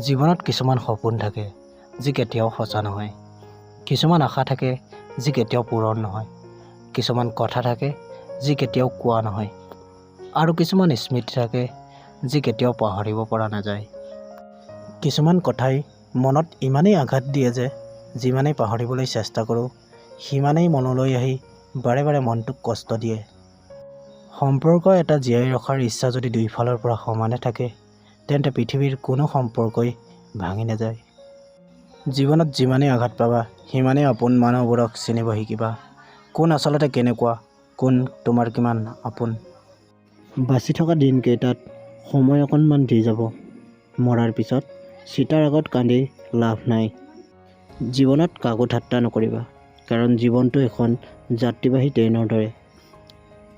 জীৱনত কিছুমান সপোন থাকে যি কেতিয়াও সঁচা নহয়, কিছুমান আশা থাকে যি কেতিয়াও পূৰণ নহয়, কিছুমান কথা থাকে যি কেতিয়াও কোৱা নহয়, আৰু কিছুমান স্মৃতি থাকে যি কেতিয়াও পাহৰিব পৰা নাযায়। কিছুমান কথাই মনত ইমানেই আঘাত দিয়ে যে যিমানেই পাহৰিবলৈ চেষ্টা কৰোঁ সিমানেই মনলৈ আহি বাৰে বাৰে মনটোক কষ্ট দিয়ে। সম্পৰ্ক এটা জীয়াই ৰখাৰ ইচ্ছা যদি দুইফালৰ পৰা সমানে থাকে তেন্তে পৃথিৱীৰ কোনো সম্পৰ্কই ভাঙি নাযায়। জীৱনত যিমানেই আঘাত পাবা সিমানেই আপোন মানুহবোৰক চিনিব শিকিবা। কোন আচলতে কেনেকুৱা, কোন তোমাৰ কিমান আপোন। বাচি থকা দিনকেইটাত সময় অকণমান দি যাব। মৰাৰ পিছত চিতাৰ আগত কান্দি লাভ নাই। জীৱনত কাকো ঠাট্টা নকৰিবা, কাৰণ জীৱনটো এখন যাত্ৰীবাহী ট্ৰেইনৰ দৰে।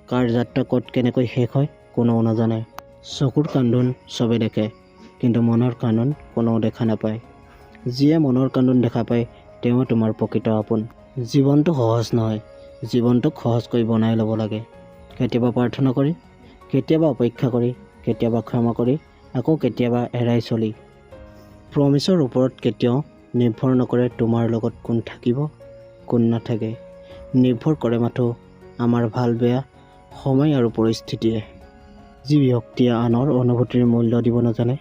কাৰ যাত্ৰা ক'ত কেনেকৈ শেষ হয় কোনেও নাজানে। চকুৰ কান্দোন চবে দেখে, কিন্তু মনৰ কান্দোন কোনেও দেখা নাপায়। যিয়ে মনৰ কান্দোন দেখা পায় তেওঁ তোমাৰ প্ৰকৃত আপোন। জীৱনটো সহজ নহয়, জীৱনটোক সহজকৈ বনাই ল'ব লাগে। কেতিয়াবা প্ৰাৰ্থনা কৰি, কেতিয়াবা অপেক্ষা কৰি, কেতিয়াবা ক্ষমা কৰি, আকৌ কেতিয়াবা এৰাই চলি। প্ৰমিছৰ ওপৰত কেতিয়াও নিৰ্ভৰ নকৰে তোমাৰ লগত কোন থাকিব কোন নাথাকে। নিৰ্ভৰ কৰে মাথো আমাৰ ভাল বেয়া সময় আৰু পৰিস্থিতিয়ে। যি ব্যক্তিয়ে আনৰ অনুভূতিৰ মূল্য দিব নাজানে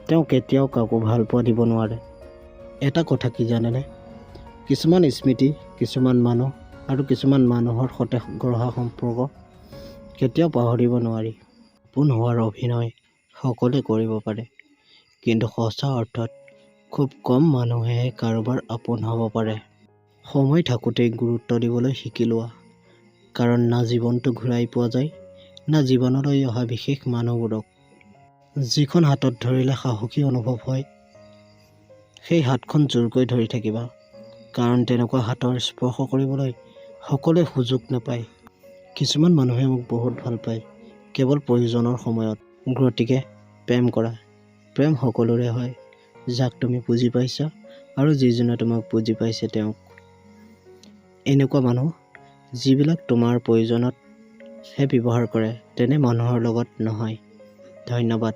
তেওঁ কেতিয়াও কাকো ভাল পোৱা দিব নোৱাৰে। এটা কথা কি জানেনে? কিছুমান স্মৃতি, কিছুমান মানুহ আৰু কিছুমান মানুহৰ সৈতে গঢ়া সম্পৰ্ক কেতিয়াও পাহৰিব নোৱাৰি। আপোন হোৱাৰ অভিনয় সকলোৱে কৰিব পাৰে, কিন্তু সঁচা অৰ্থত খুব কম মানুহেহে কাৰোবাৰ আপোন হ'ব পাৰে। সময় থাকোঁতেই গুৰুত্ব দিবলৈ শিকি লোৱা, কাৰণ না জীৱনটো ঘূৰাই পোৱা যায়, না জীৱনলৈ অহা বিশেষ মানুহবোৰক। যিখন হাতত ধৰিলে সাহসী অনুভৱ হয় সেই হাতখন জোৰকৈ ধৰি থাকিবা, কাৰণ তেনেকুৱা হাতৰ স্পৰ্শ কৰিবলৈ সকলোৱে সুযোগ নাপায়। কিছুমান মানুহে মোক বহুত ভাল পায় কেৱল প্ৰয়োজনৰ সময়ত। গতিকে প্ৰেম কৰা। প্ৰেম সকলোৰে হয়, যাক তুমি বুজি পাইছা আৰু যিজনে তোমাক বুজি পাইছে তেওঁক। এনেকুৱা মানুহ যিবিলাক তোমাৰ প্ৰয়োজনতহে ব্যৱহাৰ কৰে তেনে মানুহৰ লগত নহয়। ধন্যবাদ।